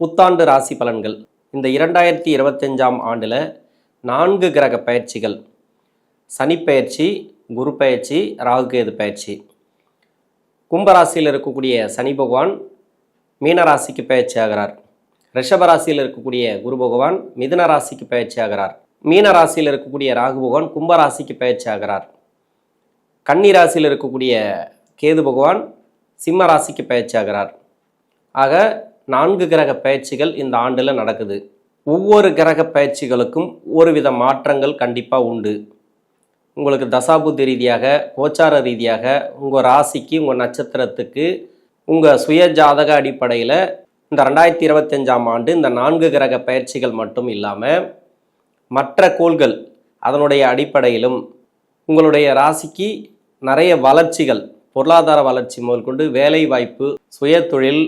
புத்தாண்டு ராசி பலன்கள். இந்த 2025ஆம் ஆண்டில் 4 கிரக பயிற்சிகள், சனி பயிற்சி, குரு பயிற்சி, ராகுகேது பயிற்சி. கும்பராசியில் இருக்கக்கூடிய சனி பகவான் மீன ராசிக்கு பயிற்சி ஆகிறார். ரிஷப ராசியில் இருக்கக்கூடிய குரு பகவான் மிதுன ராசிக்கு பயிற்சி ஆகிறார். மீன ராசியில் இருக்கக்கூடிய ராகு பகவான் கும்பராசிக்கு பயிற்சி ஆகிறார். கன்னி ராசியில் இருக்கக்கூடிய கேது பகவான் சிம்ம ராசிக்கு பயிற்சி ஆகிறார். ஆக 4 கிரக பயிற்சிகள் இந்த ஆண்டில் நடக்குது. ஒவ்வொரு கிரக பயிற்சிகளுக்கும் ஒரு வித மாற்றங்கள் கண்டிப்பாக உண்டு. உங்களுக்கு தசாபுத்தி ரீதியாக, கோச்சார ரீதியாக, உங்கள் ராசிக்கு, உங்கள் நட்சத்திரத்துக்கு, உங்கள் சுய ஜாதக அடிப்படையில் இந்த 2025ஆம் ஆண்டு இந்த 4 கிரக பயிற்சிகள் மட்டும் இல்லாமல் மற்ற கோள்கள் அதனுடைய அடிப்படையிலும் உங்களுடைய ராசிக்கு நிறைய வளர்ச்சிகள், பொருளாதார வளர்ச்சி முதல் கொண்டு வேலை வாய்ப்பு, சுய தொழில்,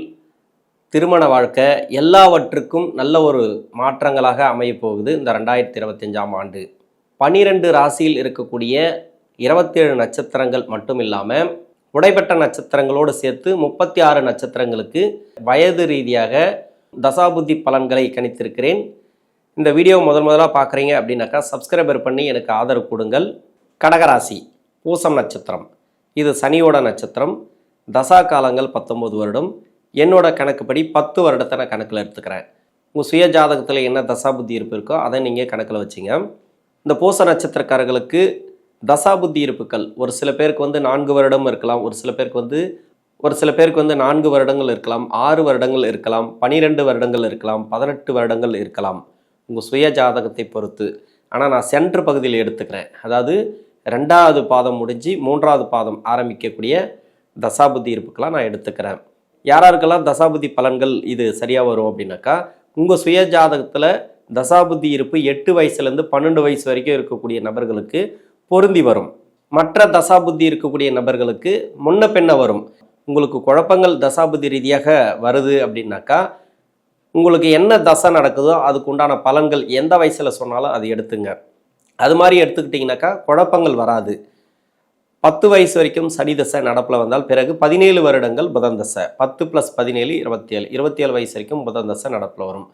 திருமண வாழ்க்கை எல்லாவற்றுக்கும் நல்ல ஒரு மாற்றங்களாக அமையப்போகுது இந்த 2025ஆம் ஆண்டு. 12 ராசியில் இருக்கக்கூடிய 27 நட்சத்திரங்கள் மட்டும் இல்லாமல் உடைப்பட்ட நட்சத்திரங்களோடு சேர்த்து 36 நட்சத்திரங்களுக்கு வயது ரீதியாக தசாபுத்தி பலன்களை கணித்திருக்கிறேன். இந்த வீடியோ முதலாக பார்க்குறீங்க அப்படின்னாக்கா சப்ஸ்கிரைபர் பண்ணி எனக்கு ஆதரவு கொடுங்கள். கடகராசி, பூசம் நட்சத்திரம், இது சனியோட நட்சத்திரம். தசா காலங்கள் 19 வருடம். என்னோட கணக்குப்படி 10 வருடத்தை நான் கணக்கில் எடுத்துக்கிறேன். உங்கள் சுய ஜாதகத்தில் என்ன தசாபுத்தி இருப்பு இருக்கோ அதை நீங்கள் கணக்கில் வச்சிங்க. இந்த பூச நட்சத்திரக்காரர்களுக்கு தசாபுத்தி இருப்புகள் ஒரு சில பேருக்கு 4 வருடம் இருக்கலாம், ஒரு சில பேருக்கு 4 வருடங்கள் இருக்கலாம், 6 வருடங்கள் இருக்கலாம், 12 வருடங்கள் இருக்கலாம், 18 வருடங்கள் இருக்கலாம், உங்கள் சுய ஜாதகத்தை பொறுத்து. ஆனால் நான் சென்ட்ரு பகுதியில் எடுத்துக்கிறேன். அதாவது 2வது பாதம் முடிஞ்சு 3வது பாதம் ஆரம்பிக்கக்கூடிய தசாபுத்தி இருப்புக்கெல்லாம் நான் எடுத்துக்கிறேன். யாராருக்கெல்லாம் தசாபுத்தி பலன்கள் இது சரியாக வரும் அப்படின்னாக்கா, உங்கள் சுய ஜாதகத்தில் தசாபுத்தி இருப்பு 8 வயசுலேருந்து 12 வயசு வரைக்கும் இருக்கக்கூடிய நபர்களுக்கு பொருந்தி வரும். மற்ற தசாபுத்தி இருக்கக்கூடிய நபர்களுக்கு முன்ன பின்ன வரும். உங்களுக்கு குழப்பங்கள் தசாபுத்தி ரீதியாக வருது அப்படின்னாக்கா, உங்களுக்கு என்ன தசை நடக்குதோ அதுக்கு உண்டான பலன்கள் எந்த வயசில் சொன்னாலும் அது எடுத்துங்க. அது மாதிரி எடுத்துக்கிட்டிங்கனாக்கா குழப்பங்கள் வராது. 10 வயசு வரைக்கும் சனி தசை நடப்பில் வந்தால் பிறகு 17 வருடங்கள் புதன் தசை, 10 + 17 27 வயசு வரைக்கும் புதன் தசை நடப்பில் வரும்.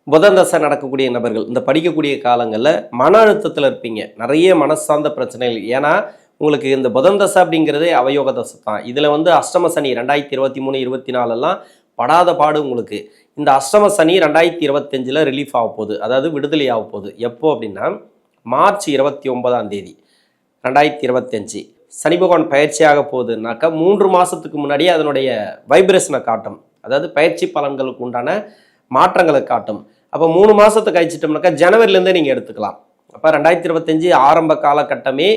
புதன் தசை நடக்கக்கூடிய நபர்கள் இந்த படிக்கக்கூடிய காலங்களில் மன அழுத்தத்தில் இருப்பீங்க, நிறைய மனசார்ந்த பிரச்சனைகள். ஏன்னா உங்களுக்கு இந்த புதன் தசை அப்படிங்கிறதே அவயோக தசை தான். இதில் அஷ்டம சனி 2023 24 படாத பாடு உங்களுக்கு. இந்த அஷ்டம சனி 2025 ரிலீஃப் ஆக போகுது, அதாவது விடுதலை ஆக போகுது. எப்போ அப்படின்னா மார்ச் 29ஆம் தேதி 2025 சனி பகவான் பயிற்சியாக போகுதுனாக்கா 3 மாதத்துக்கு முன்னாடியே அதனுடைய வைப்ரேஷனை காட்டும், அதாவது பயிற்சி பலன்களுக்கு உண்டான மாற்றங்களை காட்டும். அப்போ 3 மாதத்தை கழிச்சிட்டோம்னாக்கா ஜனவரிலேருந்தே நீங்கள் எடுத்துக்கலாம். அப்போ 2025 ஆரம்ப காலகட்டமே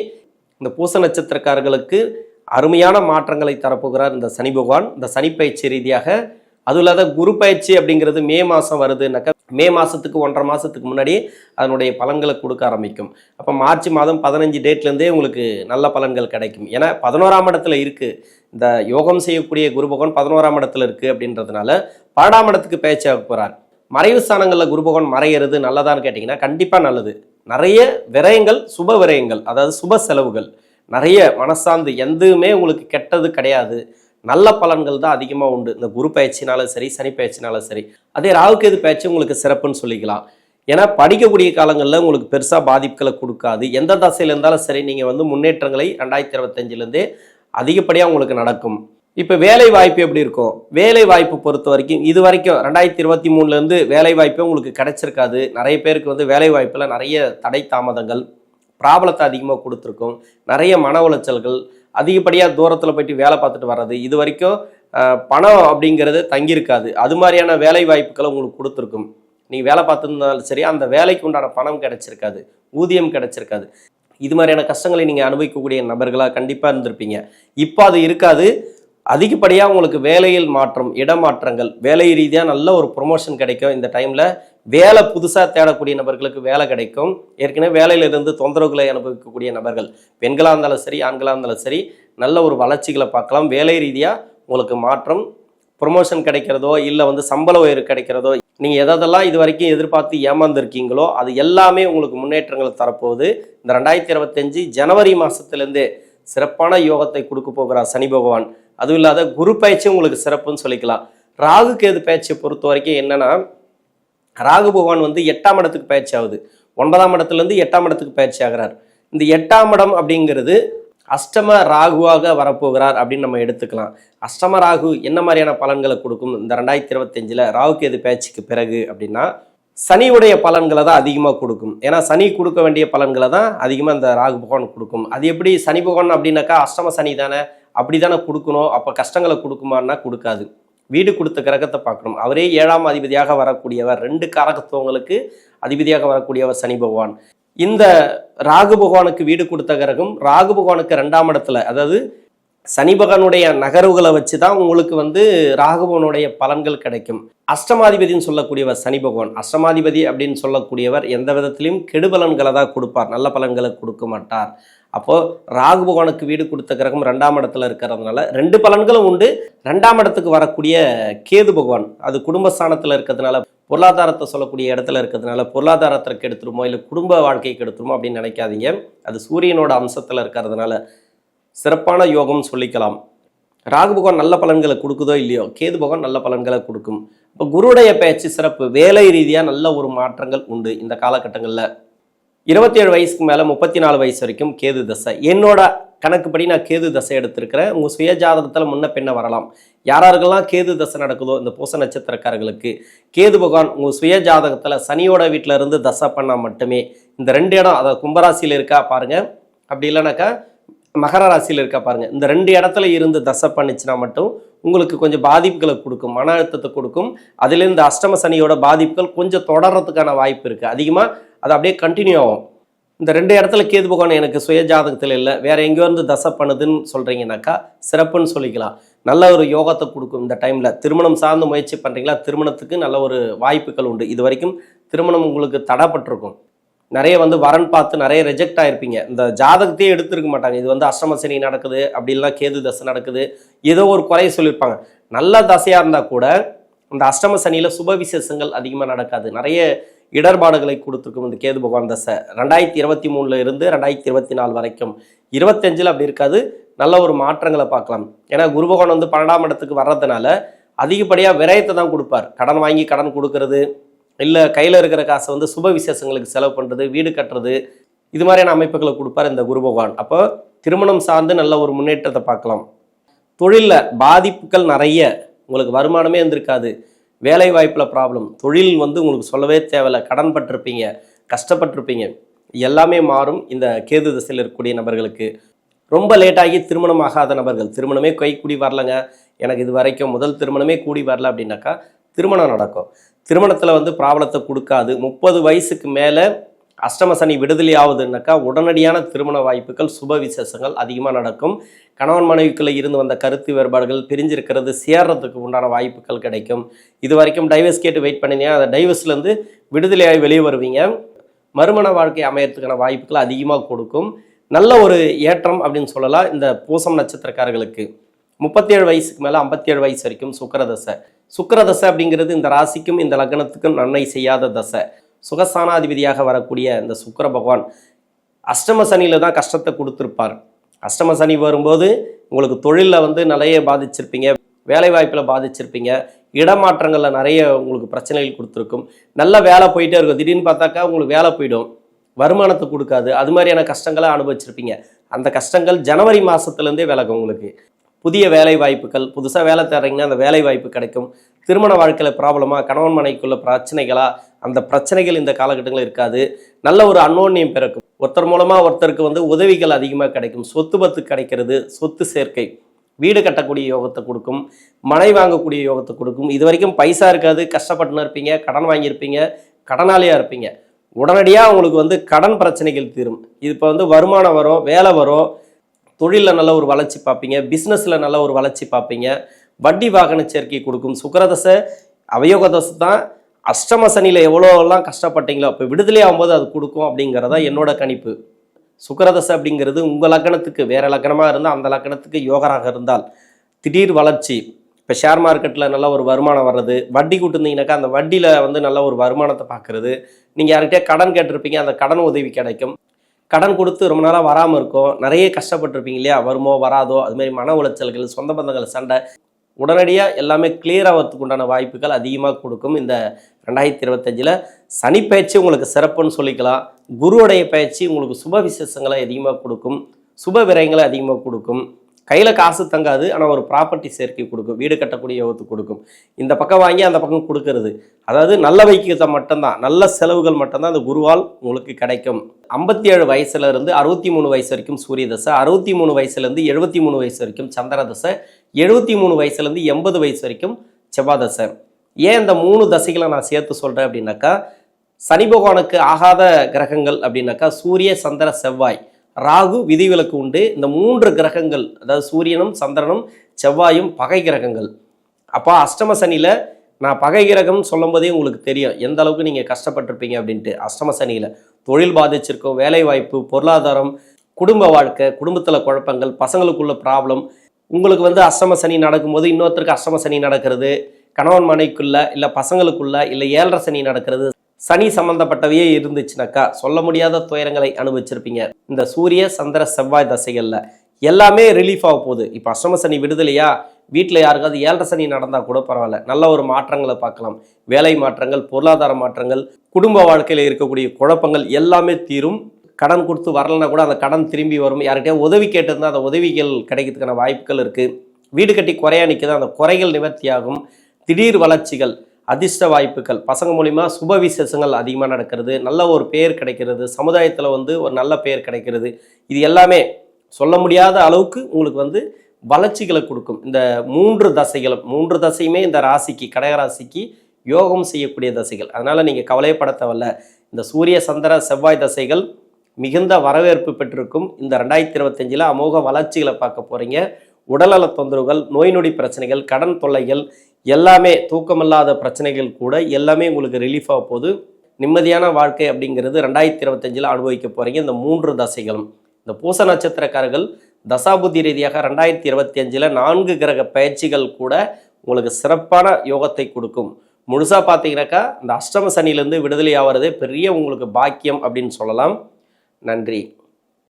இந்த பூச நட்சத்திரக்காரர்களுக்கு அருமையான மாற்றங்களை தரப்போகிறார் இந்த சனி பகவான். இந்த சனி பயிற்சி ரீதியாக அதுவும் இல்லாத குரு பயிற்சி அப்படிங்கிறது மே மாதம் வருதுனாக்கா மே மாதத்துக்கு 1.5 மாதத்துக்கு முன்னாடி அதனுடைய பலன்களை கொடுக்க ஆரம்பிக்கும். அப்போ மார்ச் மாதம் 15 டேட்லேருந்தே உங்களுக்கு நல்ல பலன்கள் கிடைக்கும். ஏன்னா 11ஆம் இடத்துல இருக்குது, இந்த யோகம் செய்யக்கூடிய குரு பகவான் 11ஆம் இடத்துல இருக்குது. அப்படின்றதுனால 12ஆம் இடத்துக்கு பயிற்சியாக போகிறார். மறைவு ஸ்தானங்களில் குரு பகவான் மறையிறது நல்லதான்னு கேட்டிங்கன்னா கண்டிப்பாக நல்லது. நிறைய விரயங்கள், சுப விரயங்கள், அதாவது சுப செலவுகள் நிறைய மனசார்ந்து எதுவுமே உங்களுக்கு கெட்டது கிடையாது, நல்ல பலன்கள் தான் அதிகமாக உண்டு. இந்த குரு பயிற்சினாலும் சரி, சனி பயிற்சினாலும் சரி. அதே ராகுகேது பயிற்சி உங்களுக்கு சிறப்புன்னு சொல்லிக்கலாம். ஏன்னா படிக்கக்கூடிய காலங்களில் உங்களுக்கு பெருசாக பாதிப்புகளை கொடுக்காது. எந்த தசையில் இருந்தாலும் சரி, நீங்கள் முன்னேற்றங்களை 2025லேருந்தே அதிகப்படியாக உங்களுக்கு நடக்கும். இப்போ வேலை வாய்ப்பு எப்படி இருக்கும்? வேலை வாய்ப்பு பொறுத்த வரைக்கும் இது வரைக்கும் 2023லேருந்து வேலை வாய்ப்பே உங்களுக்கு கிடைச்சிருக்காது. நிறைய பேருக்கு வேலை வாய்ப்பில் நிறைய தடை தாமதங்கள், ப்ராப்ளத்தை அதிகமாக கொடுத்துருக்கும். நிறைய மன உளைச்சல்கள், அதிகப்படியாக தூரத்தில் போயிட்டு வேலை பார்த்துட்டு வர்றது, இது வரைக்கும் பணம் அப்படிங்கிறது தங்கியிருக்காது. அது மாதிரியான வேலை வாய்ப்புகளை உங்களுக்கு கொடுத்துருக்கும். நீங்கள் வேலை பார்த்துருந்தாலும் சரி, அந்த வேலைக்கு உண்டான பணம் கிடைச்சிருக்காது, ஊதியம் கிடைச்சிருக்காது. இது மாதிரியான கஷ்டங்களை நீங்கள் அனுபவிக்கக்கூடிய நபர்களாக கண்டிப்பாக இருந்திருப்பீங்க. இப்போ அது இருக்காது. அதிகப்படியாக உங்களுக்கு வேலையில் மாற்றம், இடமாற்றங்கள், வேலை ரீதியாக நல்ல ஒரு ப்ரொமோஷன் கிடைக்கும். இந்த டைமில் வேலை புதுசாக தேடக்கூடிய நபர்களுக்கு வேலை கிடைக்கும். ஏற்கனவே வேலையிலிருந்து தொந்தரவுகளை அனுபவிக்கக்கூடிய நபர்கள், பெண்களாக இருந்தாலும் சரி, ஆண்களாக இருந்தாலும் சரி, நல்ல ஒரு வளர்ச்சிகளை பார்க்கலாம். வேலை ரீதியாக உங்களுக்கு மாற்றம், ப்ரொமோஷன் கிடைக்கிறதோ இல்லை சம்பள உயர்வு கிடைக்கிறதோ, நீங்கள் எதெல்லாம் இது வரைக்கும் எதிர்பார்த்து ஏமாந்துருக்கீங்களோ அது எல்லாமே உங்களுக்கு முன்னேற்றங்களை தரப்போகுது. இந்த 2025 ஜனவரி மாதத்துலேருந்தே சிறப்பான யோகத்தை கொடுக்க போகிறார் சனி பகவான். அதுவும் இல்லாத குரு பயிற்சி உங்களுக்கு சிறப்புன்னு சொல்லிக்கலாம். ராகு கேது பயிற்சியை பொறுத்த வரைக்கும் என்னன்னா, ராகு பகவான் வந்து 8ஆம் இடத்துக்கு பயிற்சி ஆகுது. 9ஆம் இடத்துலேருந்து 8ஆம் இடத்துக்கு பயிற்சி ஆகிறார். இந்த 8ஆம் இடம் அப்படிங்கிறது அஷ்டம ராகுவாக வரப்போகிறார் அப்படின்னு நம்ம எடுத்துக்கலாம். அஷ்டம ராகு என்ன மாதிரியான பலன்களை கொடுக்கும் இந்த 2025 ராகு கேது பயிற்சிக்கு பிறகு அப்படின்னா, சனியுடைய பலன்களை தான் அதிகமாக கொடுக்கும். ஏன்னா சனி கொடுக்க வேண்டிய பலன்களை தான் அதிகமாக இந்த ராகு பகவான் கொடுக்கும். அது எப்படி சனி பகவான் அப்படின்னாக்கா அஷ்டம சனி தானே, அப்படி தானே கொடுக்கணும். அப்போ கஷ்டங்களை கொடுக்குமான்னா கொடுக்காது. வீடு கொடுத்த கிரகத்தை பார்க்கணும். அவரே 7ஆம் அதிபதியாக வரக்கூடியவர், 2 காரகத்துவங்களுக்கு அதிபதியாக வரக்கூடியவர் சனி பகவான். இந்த ராகு பகவானுக்கு வீடு கொடுத்த கிரகம் ராகு பகவானுக்கு 2ஆம் இடத்துல, அதாவது சனி பகவானுடைய நகர்வுகளை வச்சு தான் உங்களுக்கு வந்து ராகு பகவானுடைய பலன்கள் கிடைக்கும். அஷ்டமாதிபதினு சொல்லக்கூடியவர் சனி பகவான். அஷ்டமாதிபதி அப்படின்னு சொல்லக்கூடியவர் எந்த விதத்திலையும் கெடுபலன்களை தான் கொடுப்பார், நல்ல பலன்களை கொடுக்க மாட்டார். அப்போ ராகு பகவானுக்கு வீடு கொடுத்த கிரகம் 2ஆம் இடத்துல இருக்கிறதுனால 2 பலன்களும் உண்டு. 2ஆம் இடத்துக்கு வரக்கூடிய கேது பகவான் அது குடும்பஸ்தானத்தில் இருக்கிறதுனால, பொருளாதாரத்தை சொல்லக்கூடிய இடத்துல இருக்கிறதுனால பொருளாதாரத்தை கெடுத்துருமோ இல்லை குடும்ப வாழ்க்கையை கெடுத்துருமோ அப்படின்னு நினைக்காதீங்க. அது சூரியனோட அம்சத்தில் இருக்கிறதுனால சிறப்பான யோகம் சொல்லிக்கலாம். ராகு பகவான் நல்ல பலன்களை கொடுக்குதோ இல்லையோ, கேது பகவான் நல்ல பலன்களை கொடுக்கும். இப்போ குருடைய பயிற்சி சிறப்பு, வேலை ரீதியாக நல்ல ஒரு மாற்றங்கள் உண்டு இந்த காலகட்டங்களில். 27 வயசுக்கு மேலே 34 வயசு வரைக்கும் கேது தசை. என்னோட கணக்குப்படி நான் கேது தசை எடுத்திருக்கிறேன். உங்கள் சுய ஜாதகத்தில் முன்ன பின்ன வரலாம். யாராருக்கெல்லாம் கேது தசை நடக்குதோ இந்த பூச நட்சத்திரக்காரர்களுக்கு கேது பகவான் உங்கள் சுய ஜாதகத்தில் சனியோட வீட்டில் இருந்து தசை பண்ணால் மட்டுமே இந்த 2 இடம், அதாவது கும்பராசியில் இருக்கா பாருங்கள், அப்படி இல்லைனாக்கா மகர ராசியில் இருக்கா பாருங்க, இந்த 2 இடத்துல இருந்து தசை பண்ணிச்சுன்னா மட்டும் உங்களுக்கு கொஞ்சம் பாதிப்புகளை கொடுக்கும், மன அழுத்தத்தை கொடுக்கும். அதுலேருந்து அஷ்டம சனியோட பாதிப்புகள் கொஞ்சம் தொடர்றதுக்கான வாய்ப்பு இருக்குது. அதிகமாக அது அப்படியே கண்டினியூ ஆகும். இந்த 2 இடத்துல கேது பகவான் எனக்கு சுய ஜாதகத்தில் இல்லை, வேற எங்கேயோ இருந்து தசை பண்ணுதுன்னு சொல்கிறீங்கன்னாக்கா சிறப்புன்னு சொல்லிக்கலாம். நல்ல ஒரு யோகத்தை கொடுக்கும். இந்த டைமில் திருமணம் சார்ந்து முயற்சி பண்ணுறீங்களா, திருமணத்துக்கு நல்ல ஒரு வாய்ப்புகள் உண்டு. இது வரைக்கும் திருமணம் உங்களுக்கு தடைப்பட்டிருக்கும். நிறைய வந்து வரன் பார்த்து நிறைய ரிஜெக்ட் ஆகிருப்பீங்க. இந்த ஜாதகத்தையே எடுத்துருக்க மாட்டாங்க. இது வந்து அஷ்டம சனி நடக்குது, அப்படின்லாம் கேது தசை நடக்குது, ஏதோ ஒரு குறைய சொல்லியிருப்பாங்க. நல்ல தசையாக இருந்தால் கூட இந்த அஷ்டம சனியில் சுப விசேஷங்கள் அதிகமாக நடக்காது. நிறைய இடர்பாடுகளை கொடுத்துருக்கும் இந்த கேது பகவான் தசை. 2023 இருந்து 2024 வரைக்கும். 25 அப்படி இருக்காது, நல்ல ஒரு மாற்றங்களை பார்க்கலாம். ஏன்னா குரு பகவான் வந்து 12ஆம் இடத்துக்கு வர்றதுனால அதிகப்படியாக விரயத்தை தான் கொடுப்பார். கடன் வாங்கி கடன் கொடுக்கறது, இல்லை கையில் இருக்கிற காசை வந்து சுப விசேஷங்களுக்கு செலவு பண்ணுறது, வீடு கட்டுறது, இது மாதிரியான அமைப்புகளை கொடுப்பார் இந்த குரு பகவான். அப்போ திருமணம் சார்ந்து நல்ல ஒரு முன்னேற்றத்தை பார்க்கலாம். தொழிலில் பாதிப்புகள் நிறைய, உங்களுக்கு வருமானமே இருந்திருக்காது, வேலை வாய்ப்பில் ப்ராப்ளம், தொழில் வந்து உங்களுக்கு சொல்லவே தேவையில்லை, கடன் பட்டிருப்பீங்க, கஷ்டப்பட்டிருப்பீங்க, எல்லாமே மாறும் இந்த கேது திசையில் இருக்கக்கூடிய நபர்களுக்கு. ரொம்ப லேட்டாகி திருமணம் ஆகாத நபர்கள், திருமணமே கூடி வரலங்க, எனக்கு இது வரைக்கும் முதல் திருமணமே கூடி வரல அப்படின்னாக்கா திருமணம் நடக்கும். திருமணத்தில் வந்து ப்ராப்ளத்தை கொடுக்காது. 30 வயசுக்கு மேலே அஷ்டம சனி விடுதலை ஆகுதுன்னாக்கா உடனடியான திருமண வாய்ப்புகள், சுப விசேஷங்கள் அதிகமாக நடக்கும். கணவன் மனைவிக்குள்ளே இருந்து வந்த கருத்து வேறுபாடுகள் பிரிஞ்சிருக்கிறது சேர்றதுக்கு உண்டான வாய்ப்புகள் கிடைக்கும். இது வரைக்கும் டைவர்ஸ் கேட்டு வெயிட் பண்ணினீங்க, அந்த டைவர்ஸ்லேருந்து விடுதலையாகி வெளியே வருவீங்க. மறுமண வாழ்க்கை அமையறதுக்கான வாய்ப்புகள் அதிகமாக கொடுக்கும். நல்ல ஒரு ஏற்றம் அப்படின்னு சொல்லலாம் இந்த பூசம் நட்சத்திரக்காரர்களுக்கு. 37 வயசுக்கு மேலே 57 வயசு வரைக்கும் சுக்கிரதசை. சுக்கிரதசை அப்படிங்கிறது இந்த ராசிக்கும் இந்த லக்னத்துக்கும் நன்மை செய்யாத தசை. சுகஸ்தானாதிபதியாக வரக்கூடிய இந்த சுக்கிர பகவான் அஷ்டம சனியில் தான் கஷ்டத்தை கொடுத்துருப்பார். அஷ்டம சனி வரும்போது உங்களுக்கு தொழிலில் வந்து நிறைய பாதிச்சிருப்பீங்க, வேலை வாய்ப்பில் பாதிச்சிருப்பீங்க, இடமாற்றங்களில் நிறைய உங்களுக்கு பிரச்சனைகள் கொடுத்துருக்கும். நல்ல வேலை போயிட்டே இருக்கும், திடீர்னு பார்த்தாக்கா உங்களுக்கு வேலை போயிடும், வருமானத்தை கொடுக்காது, அது மாதிரியான கஷ்டங்களை அனுபவிச்சிருப்பீங்க. அந்த கஷ்டங்கள் ஜனவரி மாதத்துலேருந்தே விலகும். உங்களுக்கு புதிய வேலை வாய்ப்புகள், புதுசாக வேலை தேடுறீங்கன்னா அந்த வேலை வாய்ப்பு கிடைக்கும். திருமண வாழ்க்கையில் ப்ராப்ளமாக, கணவன் மனைவிக்குள்ள பிரச்சனைகளா, அந்த பிரச்சனைகள் இந்த காலகட்டங்களில் இருக்காது. நல்ல ஒரு அன்னோன்யம் பிறக்கும். ஒருத்தர் மூலமாக ஒருத்தருக்கு வந்து உதவிகள் அதிகமாக கிடைக்கும். சொத்து பத்து கிடைக்கிறது, சொத்து சேர்க்கை, வீடு கட்டக்கூடிய யோகத்தை கொடுக்கும், மனை வாங்கக்கூடிய யோகத்தை கொடுக்கும். இது வரைக்கும் பைசா இருக்காது, கஷ்டப்பட்டுன்னு இருப்பீங்க, கடன் வாங்கியிருப்பீங்க, கடனாளியாக இருப்பீங்க. உடனடியாக உங்களுக்கு வந்து கடன் பிரச்சனைகள் தீரும். இது இப்போ வந்து வருமானம் வரும், வேலை வரும், தொழிலில் நல்ல ஒரு வளர்ச்சி பார்ப்பீங்க, பிஸ்னஸில் நல்ல ஒரு வளர்ச்சி பார்ப்பீங்க, வட்டி வாகன சேர்க்கை கொடுக்கும். சுக்கிரதசை அவயோக தசை தான். அஷ்டம சனியில் எவ்வளோலாம் கஷ்டப்பட்டீங்களோ அப்போ விடுதலை ஆகும்போது அது கொடுக்கும் அப்படிங்கிறதா என்னோட கணிப்பு. சுக்கிரதசை அப்படிங்கிறது உங்கள் லக்கணத்துக்கு, வேறு லக்கணமாக இருந்தால் அந்த லக்கணத்துக்கு யோகராக இருந்தால் திடீர் வளர்ச்சி. இப்போ ஷேர் மார்க்கெட்டில் நல்ல ஒரு வருமானம் வர்றது, வட்டி கொடுத்துருந்தீங்கன்னாக்கா அந்த வட்டியில் வந்து நல்ல ஒரு வருமானத்தை பார்க்குறது. நீங்கள் யார்கிட்டயே கடன் கேட்டிருப்பீங்க, அந்த கடன் உதவி கிடைக்கும். கடன் கொடுத்து ரொம்ப நாளாக வராமல் இருக்கும், நிறைய கஷ்டப்பட்டுருப்பீங்க இல்லையா, வருமோ வராதோ, அதுமாரி மன உளைச்சல்கள், சொந்த பந்தங்கள் சண்டை, உடனடியாக எல்லாமே கிளியர் ஆகிறதுக்கு உண்டான வாய்ப்புகள் அதிகமாக கொடுக்கும். இந்த 2025 சனி பயிற்சி உங்களுக்கு சிறப்புன்னு சொல்லிக்கலாம். குருவுடைய பயிற்சி உங்களுக்கு சுப விசேஷங்களை அதிகமாக கொடுக்கும், சுப விரயங்களை அதிகமாக கொடுக்கும். கையில் காசு தங்காது, ஆனால் ஒரு ப்ராப்பர்ட்டி சேர்க்கை கொடுக்கும், வீடு கட்டக்கூடிய யோகத்துக்கு கொடுக்கும். இந்த பக்கம் வாங்கி அந்த பக்கம் கொடுக்கறது, அதாவது நல்ல வைக்கிறத மட்டும்தான், நல்ல செலவுகள் மட்டும்தான் அந்த குருவால் உங்களுக்கு கிடைக்கும். 57 வயசுலேருந்து 63 வயசு வரைக்கும் சூரிய தசை, 63 வயசுலேருந்து 73 வயசு வரைக்கும் சந்திர தசை, 73 வயசுலேருந்து 80 வயசு வரைக்கும் செவ்வாய் தசை. ஏன் இந்த 3 தசைகளை நான் சேர்த்து சொல்கிறேன் அப்படின்னாக்கா, சனி பகவானுக்கு ஆகாத கிரகங்கள் அப்படின்னாக்கா சூரிய சந்திர செவ்வாய், ராகு விதிவிலக்கு உண்டு. இந்த 3 கிரகங்கள், அதாவது சூரியனும் சந்திரனும் செவ்வாயும் பகை கிரகங்கள். அப்போ அஷ்டம சனியில் நான் பகை கிரகம் சொல்லும் போதே உங்களுக்கு தெரியும் எந்த அளவுக்கு நீங்கள் கஷ்டப்பட்டிருப்பீங்க அப்படின்ட்டு. அஷ்டம சனியில் தொழில் பாதிச்சிருக்கோம், வேலை வாய்ப்பு, பொருளாதாரம், குடும்ப வாழ்க்கை, குடும்பத்தில் குழப்பங்கள், பசங்களுக்குள்ள ப்ராப்ளம். உங்களுக்கு அஷ்டம சனி நடக்கும்போது இன்னொருத்தருக்கு அஷ்டம சனி நடக்கிறது, கணவன் மனைக்குள்ள இல்லை பசங்களுக்குள்ள இல்லை 7.5 சனி நடக்கிறது, சனி சம்பந்தப்பட்டவையே இருந்துச்சுனாக்கா சொல்ல முடியாத துயரங்களை அனுபவிச்சிருப்பீங்க. இந்த சூரிய சந்திர செவ்வாய் தசைகளில் எல்லாமே ரிலீஃப் ஆக போகுது. இப்போ அஷ்டம சனி விடுதலையா, வீட்டில் யாருக்காவது 7.5 சனி நடந்தால் கூட பரவாயில்ல, நல்ல ஒரு மாற்றங்களை பார்க்கலாம். வேலை மாற்றங்கள், பொருளாதார மாற்றங்கள், குடும்ப வாழ்க்கையில் இருக்கக்கூடிய குழப்பங்கள் எல்லாமே தீரும். கடன் கொடுத்து வரலன்னா கூட அந்த கடன் திரும்பி வரும். யார்கிட்டயா உதவி கேட்டிருந்தால் அந்த உதவிகள் கிடைக்கிறதுக்கான வாய்ப்புகள் இருக்குது. வீடு கட்டி குறையா நிற்குது, அந்த குறைகள் நிவர்த்தியாகும். திடீர் வளர்ச்சிகள், அதிர்ஷ்ட வாய்ப்புகள், பசங்க மூலிமா சுப விசேஷங்கள் அதிகமாக நடக்கிறது, நல்ல ஒரு பேர் கிடைக்கிறது, சமுதாயத்தில் ஒரு நல்ல பேர் கிடைக்கிறது. இது எல்லாமே சொல்ல முடியாத அளவுக்கு உங்களுக்கு வளர்ச்சிகளை கொடுக்கும். இந்த 3 தசைகளும், 3 தசையுமே இந்த ராசிக்கு, கடகராசிக்கு யோகம் செய்யக்கூடிய தசைகள். அதனால் நீங்கள் கவலைப்பட தேவையில்ல. இந்த சூரிய சந்திர செவ்வாய் தசைகள் மிகுந்த வரவேற்பு பெற்றிருக்கும். இந்த 2025 அமோக வளர்ச்சிகளை பார்க்க போகிறீங்க. உடல்நல தொந்தரவுகள், நோய் நொடி பிரச்சனைகள், கடன் தொல்லைகள் எல்லாமே, தூக்கமில்லாத பிரச்சனைகள் கூட எல்லாமே உங்களுக்கு ரிலீஃப் ஆக போகுது. நிம்மதியான வாழ்க்கை அப்படிங்கிறது 2025 அனுபவிக்க போகிறீங்க. இந்த 3 தசைகளும், இந்த பூச நட்சத்திரக்காரர்கள் தசாபுத்தி ரீதியாக 2025 4 கிரக பயிற்சிகள் கூட உங்களுக்கு சிறப்பான யோகத்தை கொடுக்கும். முழுசாக பார்த்தீங்கன்னாக்கா இந்த அஷ்டம சனியிலேருந்து விடுதலை ஆகிறதே பெரிய உங்களுக்கு பாக்கியம் அப்படின்னு சொல்லலாம். நன்றி.